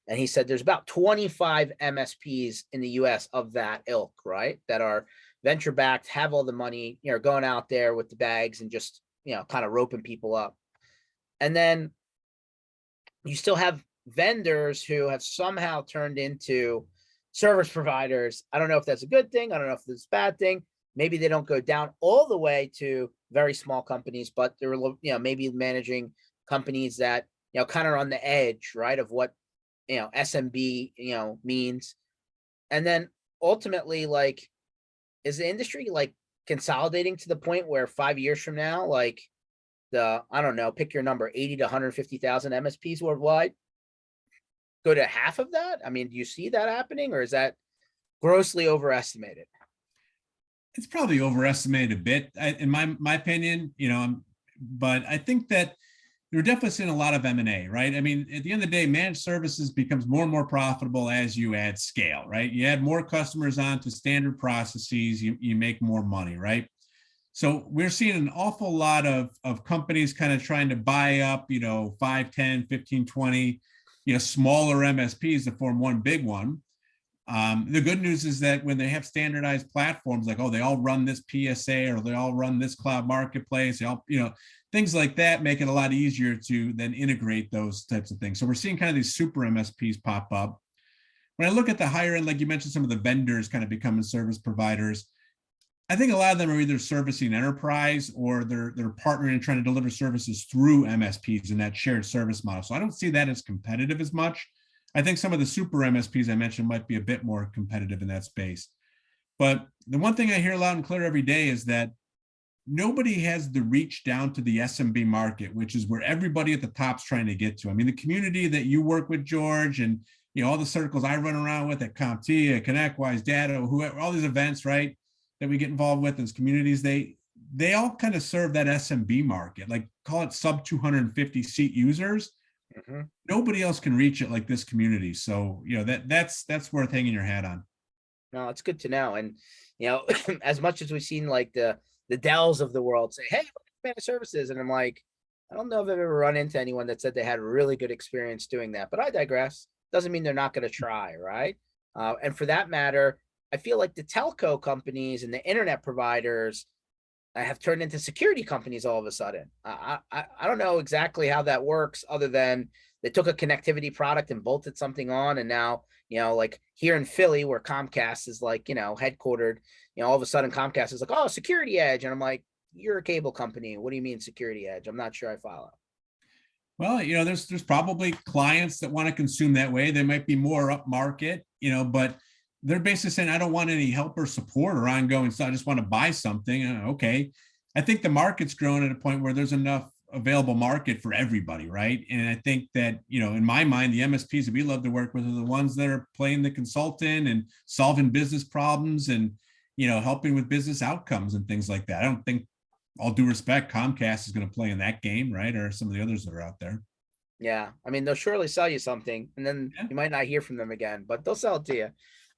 And he said there's about 25 MSPs in the US of that ilk, right? That are venture backed, have all the money, going out there with the bags and just, kind of roping people up. And then you still have vendors who have somehow turned into service providers. I don't know if that's a good thing. I don't know if that's a bad thing. Maybe they don't go down all the way to very small companies, but they're, maybe managing companies that, kind of on the edge, right, of what, SMB, means. And then ultimately, like, is the industry like consolidating to the point where 5 years from now, like I don't know, pick your number, 80 to 150,000 MSPs worldwide, go to half of that? I mean, do you see that happening, or is that grossly overestimated? It's probably overestimated a bit, in my opinion, but I think that you're definitely seeing a lot of M&A, right? I mean, at the end of the day, managed services becomes more and more profitable as you add scale, right? You add more customers onto standard processes, you make more money, right? So we're seeing an awful lot of companies kind of trying to buy up, 5, 10, 15, 20, smaller MSPs to form one big one. The good news is that when they have standardized platforms, like, they all run this PSA or they all run this cloud marketplace, they all, things like that make it a lot easier to then integrate those types of things. So we're seeing kind of these super MSPs pop up. When I look at the higher end, like you mentioned, some of the vendors kind of becoming service providers, I think a lot of them are either servicing enterprise or they're partnering and trying to deliver services through MSPs in that shared service model. So I don't see that as competitive as much. I think some of the super MSPs I mentioned might be a bit more competitive in that space. But the one thing I hear loud and clear every day is that nobody has the reach down to the SMB market, which is where everybody at the top's trying to get to. I mean, the community that you work with, George, and all the circles I run around with at CompTIA, ConnectWise, Data, whoever, all these events, right, that we get involved with as communities, they all kind of serve that SMB market, like call it sub 250 seat users. Mm-hmm. Nobody else can reach it like this community. So, that's worth hanging your hat on. No, it's good to know. And as much as we've seen like the Dells of the world say, "Hey, look at managed services," and I'm like, I don't know if I've ever run into anyone that said they had a really good experience doing that. But I digress. Doesn't mean they're not going to try, right? And for that matter, I feel like the telco companies and the internet providers have turned into security companies all of a sudden. I don't know exactly how that works, other than they took a connectivity product and bolted something on, and now like here in Philly, where Comcast is like headquartered, all of a sudden Comcast is like, oh, Security Edge, and I'm like, you're a cable company. What do you mean Security Edge? I'm not sure I follow. Well, there's probably clients that want to consume that way. They might be more upmarket, but they're basically saying, I don't want any help or support or ongoing, so I just want to buy something. Okay. I think the market's grown at a point where there's enough available market for everybody, right? And I think that, in my mind, the MSPs that we love to work with are the ones that are playing the consultant and solving business problems and, helping with business outcomes and things like that. I don't think, all due respect, Comcast is going to play in that game, right? Or some of the others that are out there. Yeah, I mean, they'll surely sell you something, and then Yeah. you might not hear from them again, but they'll sell it to you.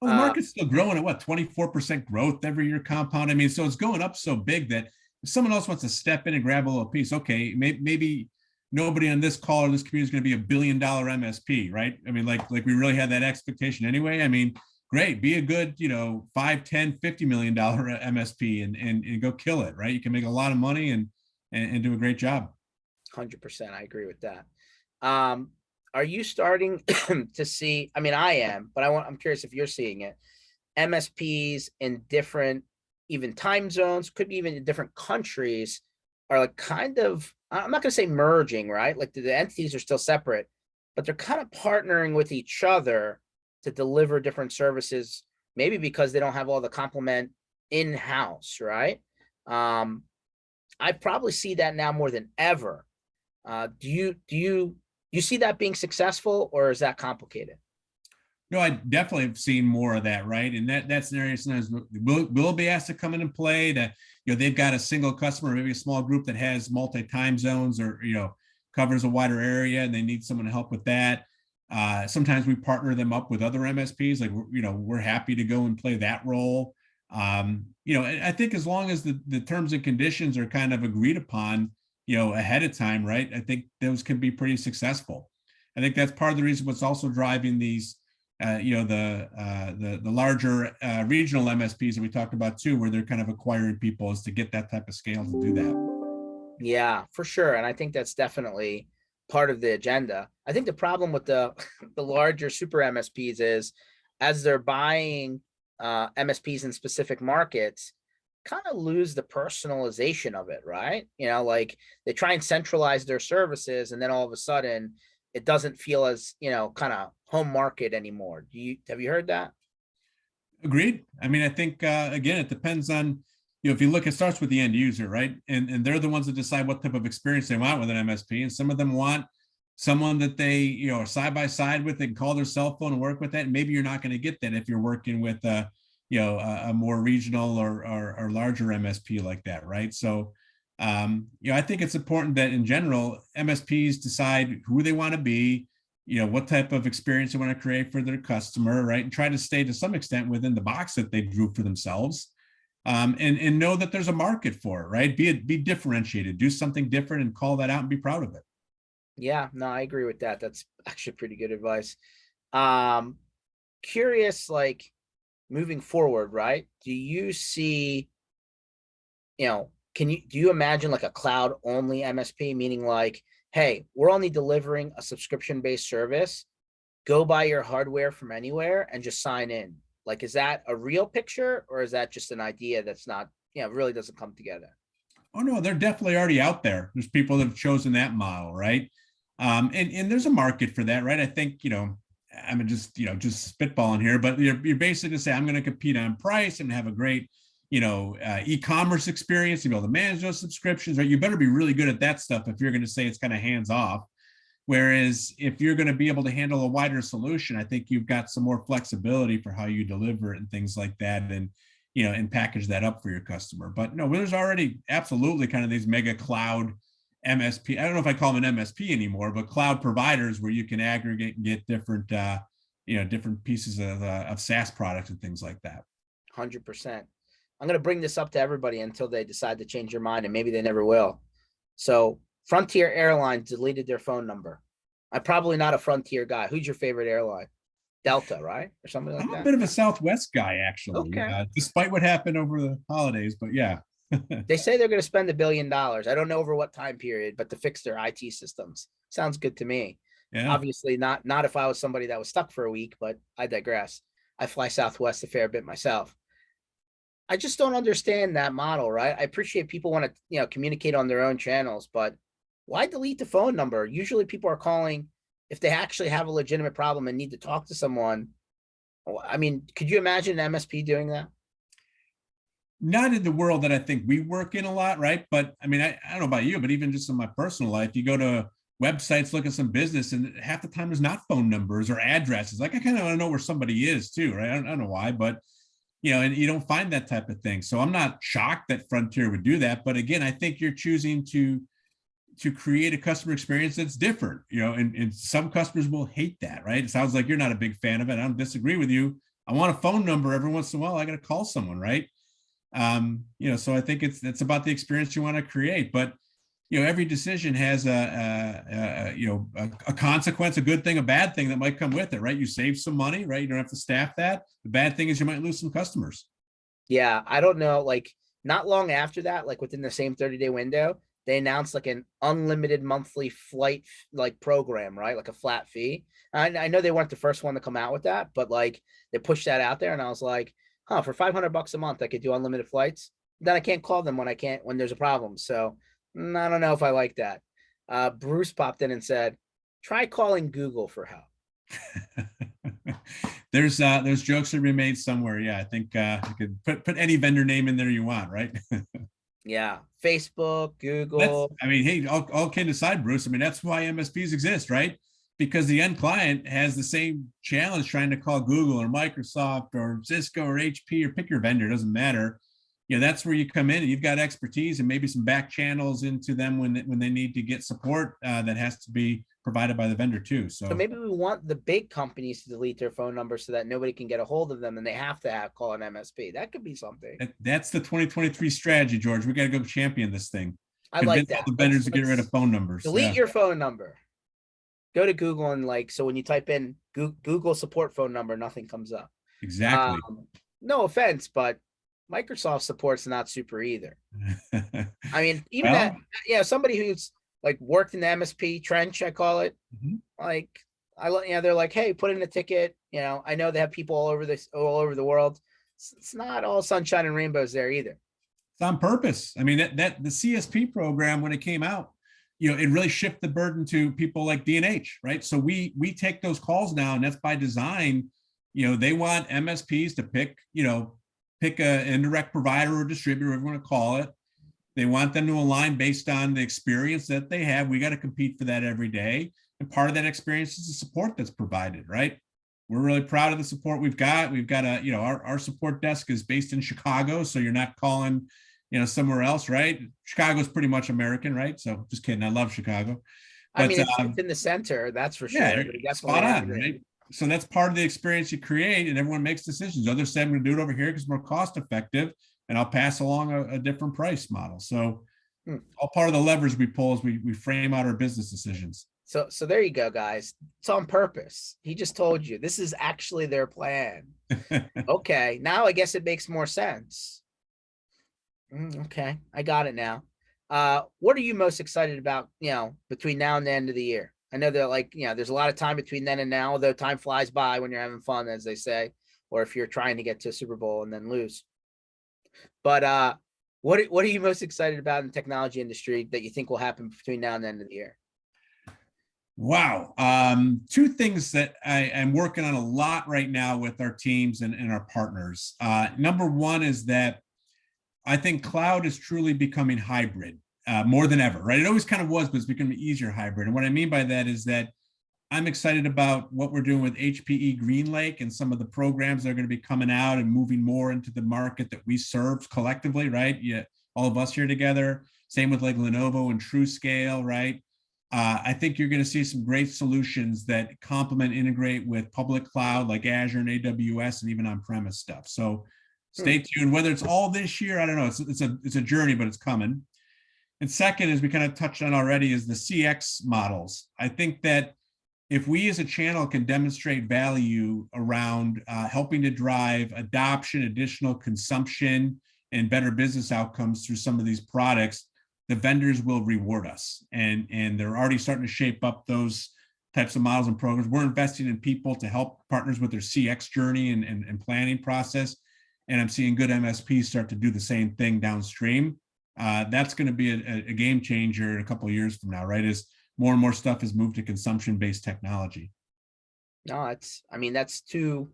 Well, the market's still growing at what, 24% growth every year compound. I mean, so it's going up so big that if someone else wants to step in and grab a little piece, okay, maybe nobody on this call or this community is going to be $1 billion MSP, right? I mean, like we really had that expectation anyway. I mean, great, be a good, 5, 10, $50 million MSP and go kill it, right? You can make a lot of money and do a great job. 100%, I agree with that. Are you starting to see? I mean, I am, but I'm curious if you're seeing it. MSPs in different, even time zones, could be even in different countries, are like kind of, I'm not going to say merging, right? Like the entities are still separate, but they're kind of partnering with each other to deliver different services, maybe because they don't have all the complement in-house, right? I probably see that now more than ever. Do you see that being successful, or is that complicated? No, I definitely have seen more of that, right? And that's an area sometimes will be asked to come in and play that, they've got a single customer, maybe a small group that has multi-time zones or, covers a wider area and they need someone to help with that. Sometimes we partner them up with other MSPs, like, we're happy to go and play that role. I think as long as the terms and conditions are kind of agreed upon, ahead of time, right? I think those can be pretty successful. I think that's part of the reason what's also driving these, the larger regional MSPs that we talked about too, where they're kind of acquiring people, is to get that type of scale to do that. Yeah, for sure. And I think that's definitely part of the agenda. I think the problem with the the larger super MSPs is, as they're buying MSPs in specific markets, kind of lose the personalization of it, right? Like they try and centralize their services, and then all of a sudden it doesn't feel as, kind of home market anymore. Have you heard that? Agreed. I mean, I think again, it depends on, if you look, it starts with the end user, right? And they're the ones that decide what type of experience they want with an MSP. And some of them want someone that they, are side by side with, they can call their cell phone and work with that. And maybe you're not going to get that if you're working with a more regional or larger MSP like that, right? So I think it's important that in general, MSPs decide who they want to be, what type of experience they want to create for their customer, right? And try to stay to some extent within the box that they drew for themselves. And know that there's a market for it, right? Be differentiated, do something different and call that out and be proud of it. Yeah, no, I agree with that. That's actually pretty good advice. Curious, like moving forward, right? Do you see, do you imagine like a cloud only MSP, meaning like, hey, we're only delivering a subscription-based service, go buy your hardware from anywhere and just sign in? Like, is that a real picture, or is that just an idea that's not, really doesn't come together? Oh no, they're definitely already out there. There's people that have chosen that model, right? And there's a market for that, right? I think, I'm just spitballing here, but you're basically say, I'm going to compete on price and have a great, e-commerce experience, to be able to manage those subscriptions, right? You better be really good at that stuff if you're going to say it's kind of hands off. Whereas if you're going to be able to handle a wider solution, I think you've got some more flexibility for how you deliver it and things like that. And package that up for your customer. But no, there's already absolutely kind of these mega cloud MSP. I don't know if I call them an MSP anymore, but cloud providers where you can aggregate and get different, different pieces of SaaS products and things like that. 100%. I'm going to bring this up to everybody until they decide to change their mind, and maybe they never will. So Frontier Airlines deleted their phone number. I'm probably not a Frontier guy. Who's your favorite airline? Delta, right? Or something like I'm a that. bit of a Southwest guy, actually, Okay. despite what happened over the holidays, but yeah. They say they're going to spend $1 billion. I don't know over what time period, but to fix their IT systems. Sounds good to me. Yeah. Obviously not if I was somebody that was stuck for a week, but I digress. I fly Southwest a fair bit myself. I just don't understand that model, right? I appreciate people want to, communicate on their own channels, but why delete the phone number? Usually people are calling if they actually have a legitimate problem and need to talk to someone. I mean, could you imagine an MSP doing that? Not in the world that I think we work in a lot, right? But I mean, I don't know about you, but even just in my personal life, you go to websites, look at some business, and half the time there's not phone numbers or addresses. Like I kind of want to know where somebody is too, right? I don't know why, but and you don't find that type of thing. So I'm not shocked that Frontier would do that. But again, I think you're choosing to create a customer experience that's different, and some customers will hate that, right? It sounds like you're not a big fan of it. I don't disagree with you. I want a phone number every once in a while. I got to call someone, right? So I think it's about the experience you want to create, but every decision has a consequence, a good thing, a bad thing that might come with it, right? You save some money, right? You don't have to staff that. The bad thing is you might lose some customers. Yeah, I don't know. Like not long after that, like within the same 30-day window, they announced like an unlimited monthly flight like program, right? Like a flat fee. I know they weren't the first one to come out with that, but like they pushed that out there, and I was like, huh, for $500 a month, I could do unlimited flights. Then I can't call them when there's a problem. So I don't know if I like that. Bruce popped in and said, try calling Google for help. There's jokes to be made somewhere. Yeah, I think you could put any vendor name in there you want, right? Yeah, Facebook, Google. Hey, all kidding aside, Bruce, I mean, that's why MSPs exist, right? Because the end client has the same challenge trying to call Google or Microsoft or Cisco or HP or pick your vendor, it doesn't matter. That's where you come in and you've got expertise and maybe some back channels into them when they need to get support that has to be provided by the vendor too. So maybe we want the big companies to delete their phone numbers so that nobody can get a hold of them and they have to call an MSP. That could be something. That's the 2023 strategy, George. We got to go champion this thing. I like that. All the vendors to get rid of phone numbers. Delete your phone number. Go to Google and so when you type in Google support phone number, nothing comes up. Exactly. No offense, but Microsoft support's not super either. I mean, even somebody who's like worked in the MSP trench, I call it. Like they're like, hey, put in a ticket. I know they have people all over the world. It's not all sunshine and rainbows there either. It's on purpose. I mean, that the CSP program, when it came out, it really shifted the burden to people like D&H, right? So we take those calls now, and that's by design. They want MSPs to pick an indirect provider or distributor, whatever you want to call it. They want them to align based on the experience that they have. We got to compete for that every day. And part of that experience is the support that's provided, right? We're really proud of the support we've got. We've got our support desk is based in Chicago. So you're not calling, somewhere else, right? Chicago's pretty much American, right? So just kidding. I love Chicago. But, I mean, it's in the center, that's for sure. Yeah, spot on, right? So that's part of the experience you create, and everyone makes decisions. Others say I'm going to do it over here because it's more cost effective, and I'll pass along a different price model. So all part of the levers we pull as we frame out our business decisions. So there you go, guys. It's on purpose. He just told you this is actually their plan. Okay, now I guess it makes more sense. Okay, I got it now. What are you most excited about, between now and the end of the year? I know that there's a lot of time between then and now, although time flies by when you're having fun, as they say, or if you're trying to get to a Super Bowl and then lose. But what are you most excited about in the technology industry that you think will happen between now and the end of the year? Wow. Two things that I am working on a lot right now with our teams and our partners. Number one is that I think cloud is truly becoming hybrid more than ever, right? It always kind of was, but it's becoming easier hybrid. And what I mean by that is that I'm excited about what we're doing with HPE GreenLake and some of the programs that are going to be coming out and moving more into the market that we serve collectively, right? Yeah, all of us here together. Same with like Lenovo and TrueScale, right? I think you're going to see some great solutions that complement, integrate with public cloud like Azure and AWS and even on-premise stuff. So stay tuned. Whether it's all this year, I don't know. It's a journey, but it's coming. And second, as we kind of touched on already, is the CX models. I think that if we as a channel can demonstrate value around helping to drive adoption, additional consumption, and better business outcomes through some of these products, the vendors will reward us. And they're already starting to shape up those types of models and programs. We're investing in people to help partners with their CX journey and planning process. And I'm seeing good MSPs start to do the same thing downstream. That's going to be a game changer in a couple of years from now, right? As more and more stuff is moved to consumption-based technology. No, that's two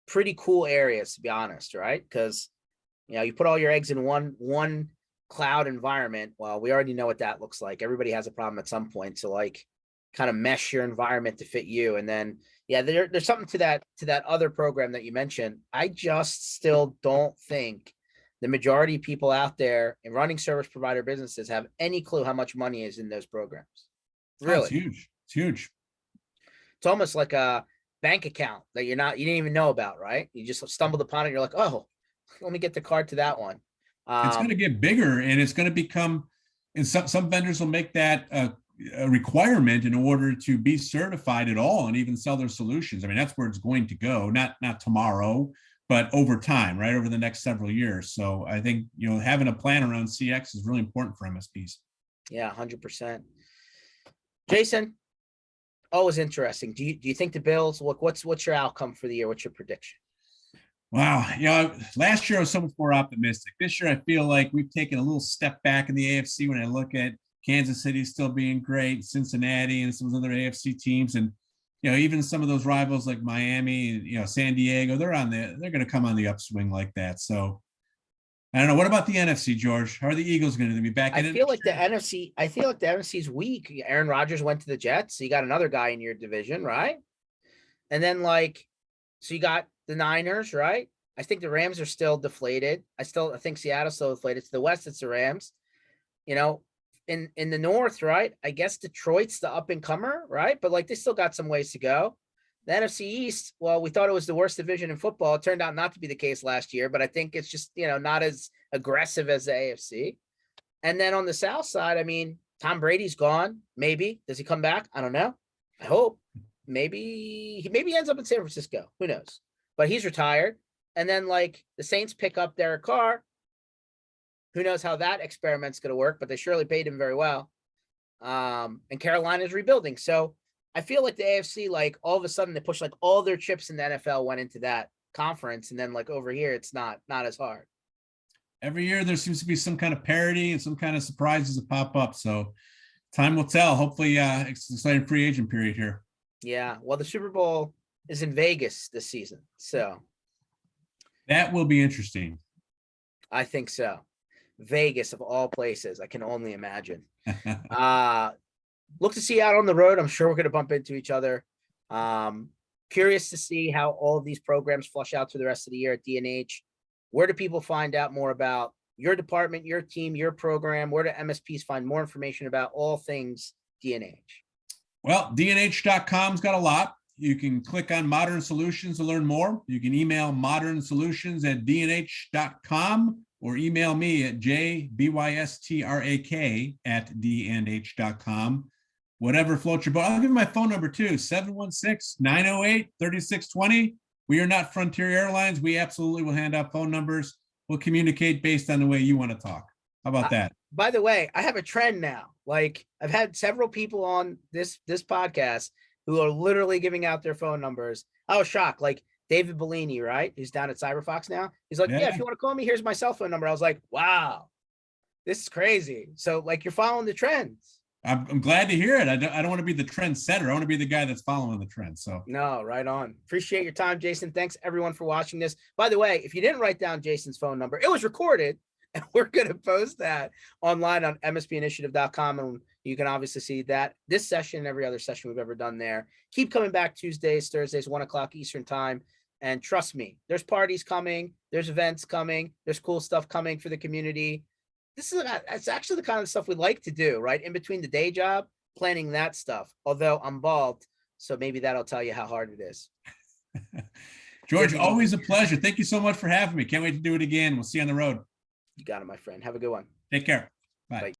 pretty cool areas, to be honest, right? Because, you put all your eggs in one cloud environment. Well, we already know what that looks like. Everybody has a problem at some point. So like kind of mesh your environment to fit you. And then, yeah, there's something to that other program that you mentioned. I just still don't think the majority of people out there in running service provider businesses have any clue how much money is in those programs. Really? Oh, it's huge. It's huge. It's almost like a bank account that you didn't even know about, right? You just stumbled upon it. You're like, oh, let me get the card to that one. It's going to get bigger, and it's going to become, and some vendors will make that a requirement in order to be certified at all and even sell their solutions. I mean, that's where it's going to go, not tomorrow, but over time, right? Over the next several years. So I think, having a plan around CX is really important for MSPs. Yeah, 100%. Jason, always interesting. Do you think the Bills, look, what's your outcome for the year? What's your prediction? Wow. Last year I was so much more optimistic. This year I feel like we've taken a little step back in the AFC when I look at Kansas City still being great, Cincinnati and some of the other AFC teams. And, even some of those rivals like Miami, San Diego, they're going to come on the upswing like that. So I don't know. What about the NFC, George? How are the Eagles going to be back in it? I feel like the NFC's weak. Aaron Rodgers went to the Jets. So you got another guy in your division, right? And then so you got the Niners, right? I think the Rams are still deflated. I think Seattle's still deflated. To the West, it's the Rams. In the North, right? I guess Detroit's the up and comer, right? But they still got some ways to go. The NFC East, well, we thought it was the worst division in football. It turned out not to be the case last year, but I think it's just, not as aggressive as the AFC. And then on the South side, I mean, Tom Brady's gone. Maybe. Does he come back? I don't know. I hope. Maybe he ends up in San Francisco. Who knows? But he's retired. And then the Saints pick up Derek Carr. Who knows how that experiment's going to work, but they surely paid him very well. And Carolina's rebuilding. So I feel like the AFC, all of a sudden they push all their chips in the NFL went into that conference. And then over here, it's not as hard. Every year there seems to be some kind of parity and some kind of surprises that pop up. So time will tell. Hopefully it's an exciting free agent period here. Yeah. Well, the Super Bowl is in Vegas this season. So that will be interesting. I think so. Vegas of all places. I can only imagine. Look to see you out on the road. I'm sure we're going to bump into each other. Curious to see how all of these programs flush out through the rest of the year at D&H. Where do people find out more about your department, your team, your program? Where do MSPs find more information about all things D&H? Well, dnh.com's got a lot. You can click on Modern Solutions to learn more. You can email modernsolutions@dnh.com or email me at jbystrak@dnh.com. Whatever floats your boat. I'll give you my phone number too, 716-908-3620. We are not Frontier Airlines. We absolutely will hand out phone numbers. We'll communicate based on the way you want to talk. How about that? By the way, I have a trend now. I've had several people on this podcast who are literally giving out their phone numbers. I was shocked. David Bellini, right? Who's down at CyberFox now. He's like, yeah, if you want to call me, here's my cell phone number. I was like, wow, this is crazy. So you're following the trends. I'm glad to hear it. I don't want to be the trend setter. I want to be the guy that's following the trend. So no, right on. Appreciate your time, Jason. Thanks everyone for watching this. By the way, if you didn't write down Jason's phone number, it was recorded and we're going to post that online on mspinitiative.com. And you can obviously see that this session and every other session we've ever done there. Keep coming back Tuesdays, Thursdays, 1:00 Eastern time. And trust me, there's parties coming. There's events coming. There's cool stuff coming for the community. It's actually the kind of stuff we like to do, right? In between the day job, planning that stuff. Although I'm bald, so maybe that'll tell you how hard it is. George, Good always a meeting. pleasure. Thank you so much for having me. Can't wait to do it again. We'll see you on the road. You got it, my friend. Have a good one. Take care. Bye. Bye.